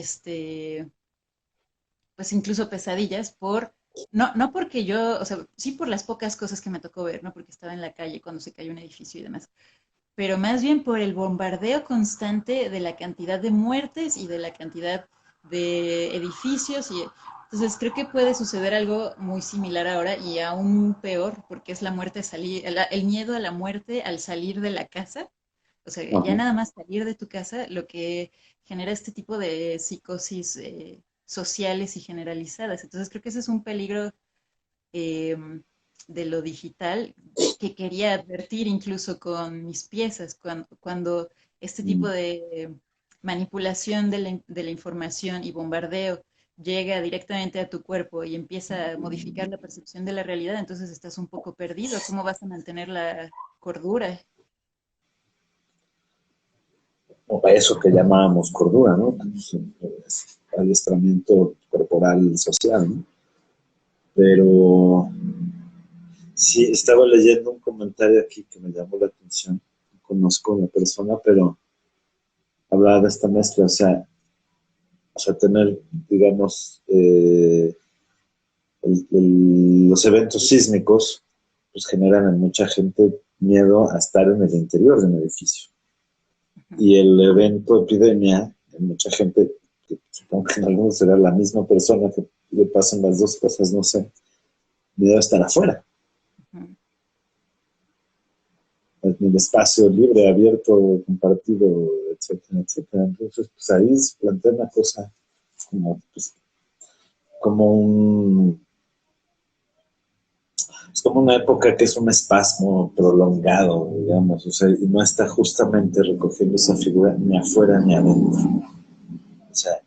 pues incluso pesadillas no porque yo, o sea, sí por las pocas cosas que me tocó ver, ¿no? Porque estaba en la calle cuando se cayó un edificio y demás, pero más bien por el bombardeo constante de la cantidad de muertes y de la cantidad de edificios y Entonces creo que puede suceder algo muy similar ahora y aún peor, porque es la muerte salir, el miedo a la muerte al salir de la casa. O sea, ya Ajá. nada más salir de tu casa, lo que genera este tipo de psicosis sociales y generalizadas. Entonces creo que ese es un peligro eh, de lo digital que quería advertir incluso con mis piezas, cuando este tipo Mm. de manipulación de la información y bombardeo llega directamente a tu cuerpo y empieza a modificar la percepción de la realidad, entonces estás un poco perdido. ¿Cómo vas a mantener la cordura? O para eso que llamábamos cordura, ¿no? Pues, adiestramiento corporal social, ¿no? Pero sí, estaba leyendo un comentario aquí que me llamó la atención. No conozco a la persona, pero hablaba de esta mezcla, o sea tener, digamos, los eventos sísmicos pues generan en mucha gente miedo a estar en el interior de un edificio. Ujú, Y el evento epidemia, en mucha gente, que supongo que en algunos será la misma persona que le pasan las dos cosas, no sé, miedo a estar afuera, ujú. en el espacio libre, abierto, compartido, etcétera, etcétera. Entonces, pues ahí se plantea una cosa como, pues, como un es como una época que es un espasmo prolongado, digamos, o sea, y no está justamente recogiendo esa figura ni afuera ni adentro. O sea,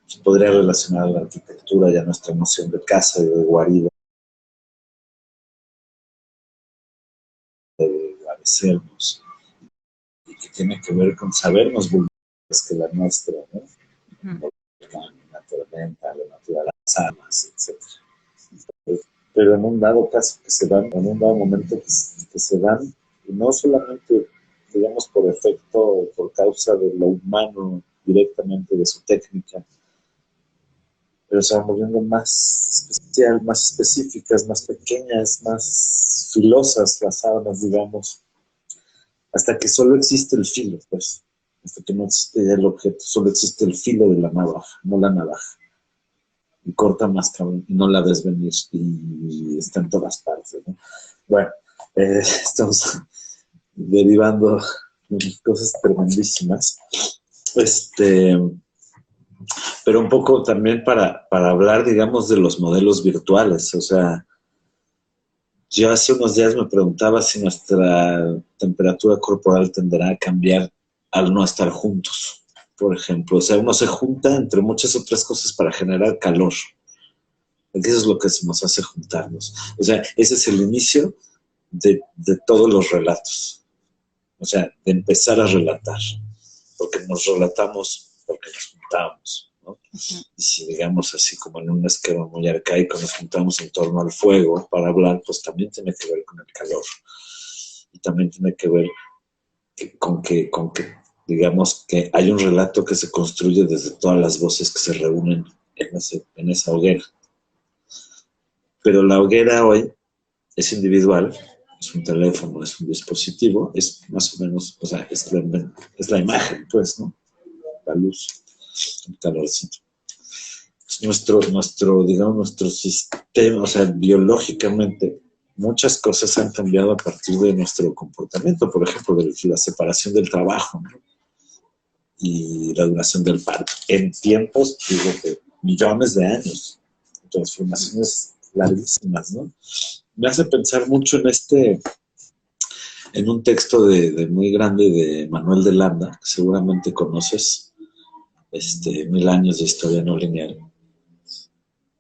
se podría relacionar a la arquitectura y a nuestra noción de casa y de guarida, de guarecernos, y que tiene que ver con sabernos vulnerables que la nuestra, ¿no? Ujú. La tormenta, la naturaleza, las armas, etcétera. Pero en un dado caso que se dan, en un dado momento que se dan, y no solamente, digamos, por efecto, por causa de lo humano directamente, de su técnica, pero se van volviendo más especial, más específicas, más pequeñas, más filosas las armas, digamos, hasta que solo existe el filo, pues, hasta que no existe ya el objeto, solo existe el filo de la navaja, no la navaja. Y corta más cabrón, y no la ves venir, y está en todas partes, ¿no? Bueno, estamos derivando cosas tremendísimas. Este, pero un poco también para hablar, digamos, de los modelos virtuales. O sea, yo hace unos días me preguntaba si nuestra temperatura corporal tenderá a cambiar al no estar juntos, por ejemplo. O sea, uno se junta entre muchas otras cosas para generar calor. Porque eso es lo que nos hace juntarnos. O sea, ese es el inicio de todos los relatos. O sea, de empezar a relatar, porque nos relatamos porque nos juntamos, ¿no? Ujú. Y si digamos así como en un esquema muy arcaico nos juntamos en torno al fuego para hablar, pues también tiene que ver con el calor. Y también tiene que ver con que digamos que hay un relato que se construye desde todas las voces que se reúnen en esa hoguera. Pero la hoguera hoy es individual, es un teléfono, es un dispositivo, es más o menos, o sea, es la imagen, pues, ¿no? La luz, el calorcito. Digamos, nuestro sistema, o sea, biológicamente, muchas cosas han cambiado a partir de nuestro comportamiento, por ejemplo, de la separación del trabajo, ¿no? Y la duración del parto. En tiempos, digo, de millones de años, transformaciones larguísimas, ¿no? Me hace pensar mucho en un texto de muy grande de Manuel de Landa, que seguramente conoces, 1000 años de historia no lineal,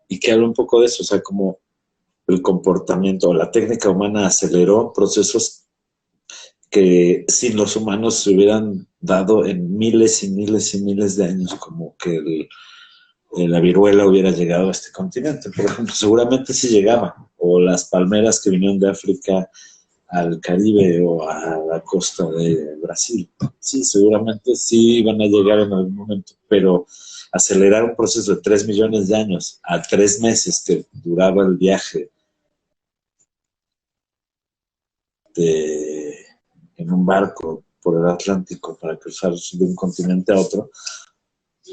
y que habla un poco de eso, o sea, como el comportamiento o la técnica humana aceleró procesos que sin los humanos se hubieran dado en miles y miles y miles de años, como que la viruela hubiera llegado a este continente, por ejemplo, seguramente sí llegaba, o las palmeras que vinieron de África al Caribe o a la costa de Brasil. Sí, seguramente sí van a llegar en algún momento, pero acelerar un proceso de 3 millones de años a 3 meses que duraba el viaje de, en un barco por el Atlántico para cruzar de un continente a otro,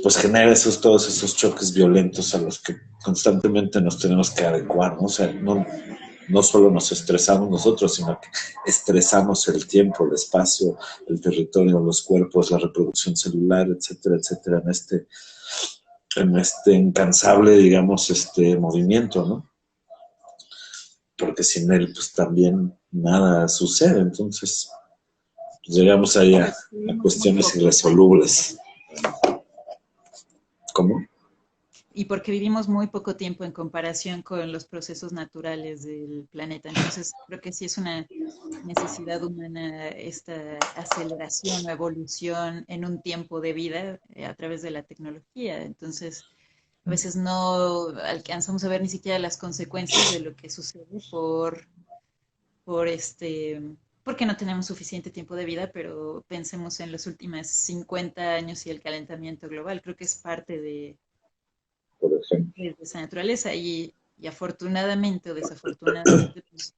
pues genera todos esos choques violentos a los que constantemente nos tenemos que adecuar, ¿no? O sea, no solo nos estresamos nosotros, sino que estresamos el tiempo, el espacio, el territorio, los cuerpos, la reproducción celular, etcétera, etcétera, en este incansable, digamos, movimiento, ¿no? Porque sin él, pues también nada sucede. Entonces, pues, llegamos ahí a cuestiones irresolubles. ¿Cómo? Y porque vivimos muy poco tiempo en comparación con los procesos naturales del planeta. Entonces, creo que sí es una necesidad humana esta aceleración o evolución en un tiempo de vida a través de la tecnología. Entonces, a veces no alcanzamos a ver ni siquiera las consecuencias de lo que sucede por porque no tenemos suficiente tiempo de vida, pero pensemos en los últimos 50 años y el calentamiento global. Creo que es parte Por ejemplo. de esa naturaleza y afortunadamente o desafortunadamente, pues,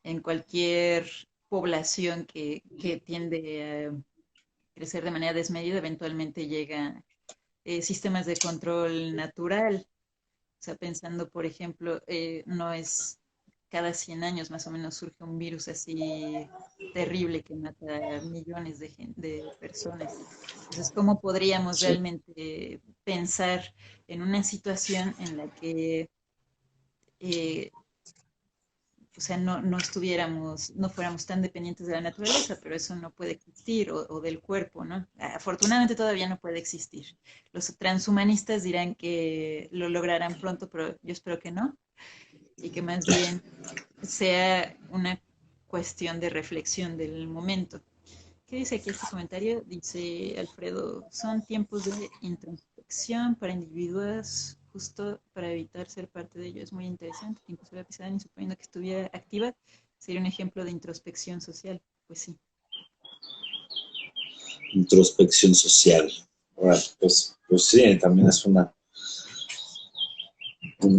en cualquier población que tiende a crecer de manera desmedida, eventualmente llega sistemas de control natural. O sea, pensando, por ejemplo, no es cada 100 años más o menos surge un virus así terrible que mata a millones de personas. Entonces, ¿cómo podríamos Sí. realmente pensar en una situación en la que eh, o sea, no estuviéramos, no fuéramos tan dependientes de la naturaleza, pero eso no puede existir, o del cuerpo, ¿no? Afortunadamente todavía no puede existir. Los transhumanistas dirán que lo lograrán pronto, pero yo espero que no, y que más bien sea una cuestión de reflexión del momento. ¿Qué dice aquí este comentario? Dice Alfredo, son tiempos de introspección para individuos justo para evitar ser parte de ello. Es muy interesante. Incluso la pisada, ni suponiendo que estuviera activa, sería un ejemplo de introspección social. Pues sí. Introspección social. Bueno, pues sí, también es una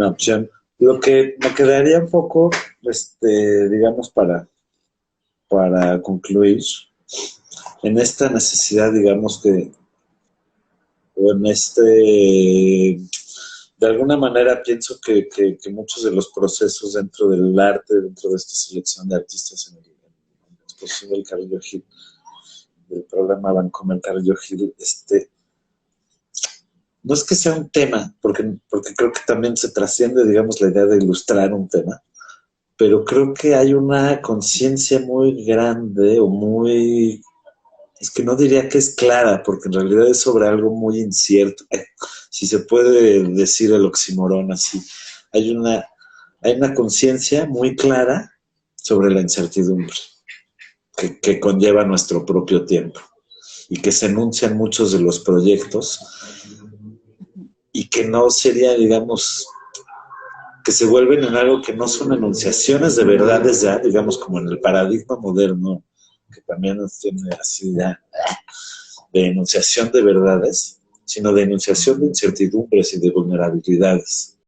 opción. Lo que me quedaría un poco, digamos, para concluir, en esta necesidad, digamos que, o de alguna manera pienso que muchos de los procesos dentro del arte, dentro de esta selección de artistas en la exposición del Carrillo Gil, del programa Vancomer Carrillo Gil, no es que sea un tema, porque creo que también se trasciende, digamos, la idea de ilustrar un tema, pero creo que hay una conciencia muy grande o muy, es que no diría que es clara, porque en realidad es sobre algo muy incierto, si se puede decir el oxímoron así. Hay una, hay una conciencia muy clara sobre la incertidumbre que conlleva nuestro propio tiempo y que se enuncian muchos de los proyectos y que no sería, digamos, que se vuelven en algo que no son enunciaciones de verdades ya, digamos, como en el paradigma moderno, que también tiene así ya, de enunciación de verdades, sino de enunciación de incertidumbres y de vulnerabilidades.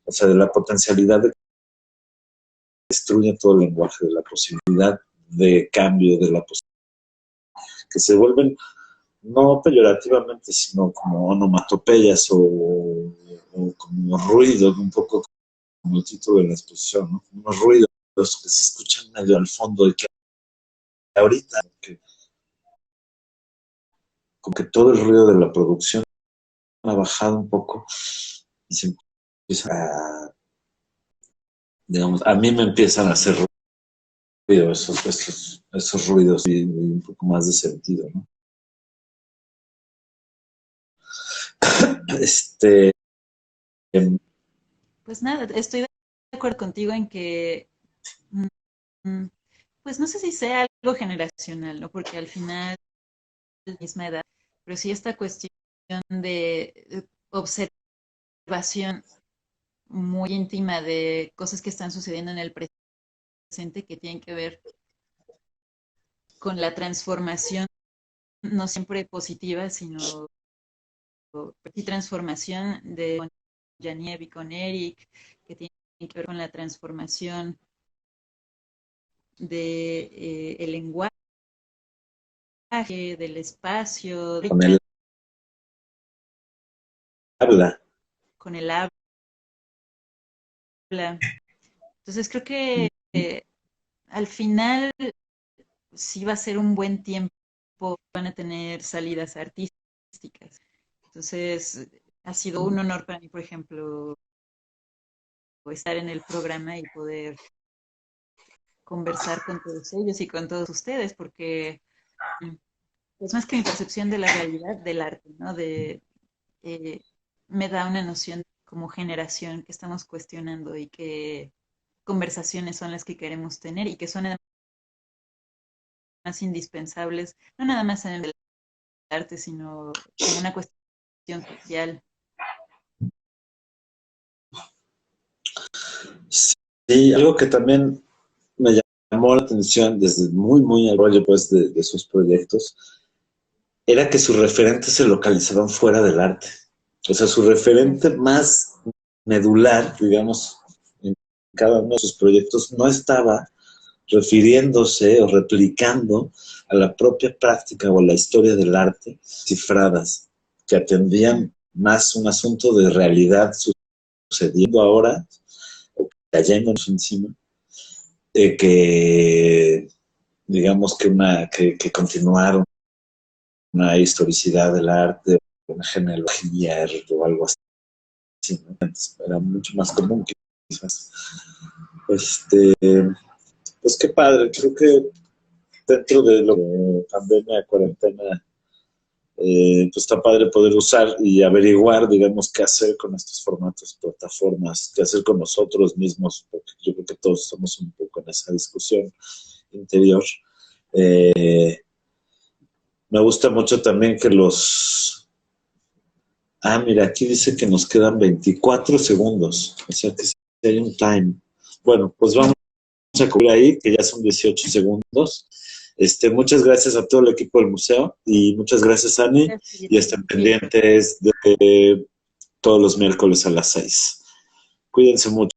O sea, de la potencialidad de que destruye todo el lenguaje, de la posibilidad de cambio, de la posibilidad que se vuelven no peyorativamente, sino como onomatopeyas o como ruidos, un poco como el título de la exposición, ¿no? Unos ruidos que se escuchan medio al fondo y que ahorita, como que todo el ruido de la producción ha bajado un poco y se empieza a, digamos, a mí me empiezan a hacer ruido esos ruidos y un poco más de sentido, ¿no? Este, Pues nada, estoy de acuerdo contigo en que, mm, pues no sé si sea algo generacional, ¿no? Porque al final la misma edad, pero sí esta cuestión de observación muy íntima de cosas que están sucediendo en el presente que tienen que ver con la transformación, no siempre positiva, sino y transformación de con Janiev y con Eric, que tiene que ver con la transformación de el lenguaje, del espacio. con el Ahorita habla. con el habla. Entonces creo que al final sí va a ser un buen tiempo, van a tener salidas artísticas. Entonces ha sido un honor para mí, por ejemplo, estar en el programa y poder conversar con todos ellos y con todos ustedes, porque es más que mi percepción de la realidad del arte, ¿no? Eh, me da una noción como generación que estamos cuestionando y qué conversaciones son las que queremos tener y que son además indispensables, no nada más en el arte, sino como una cuestión social. Sí, algo que también me llamó la atención desde muy al rollo pues, de sus proyectos, era que sus referentes se localizaban fuera del arte. O sea, su referente más medular, digamos, en cada uno de sus proyectos, no estaba refiriéndose o replicando a la propia práctica o a la historia del arte cifradas, que atendían más un asunto de realidad sucediendo ahora, o cayéndonos encima, que digamos que continuar una historicidad del arte, una genealogía o algo así, ¿no? Era mucho más común quizás. Pues qué padre, creo que dentro de lo que pandemia, cuarentena, pues está padre poder usar y averiguar, digamos, qué hacer con estos formatos, plataformas, qué hacer con nosotros mismos, porque yo creo que todos estamos un poco en esa discusión interior. Me gusta mucho también que mira, aquí dice que nos quedan 24 segundos, o sea que sí hay un time. Bueno, pues vamos a cubrir ahí, que ya son 18 segundos. Muchas gracias a todo el equipo del museo y muchas gracias, Ani, y estén pendientes de todos los miércoles a las 6. Cuídense mucho.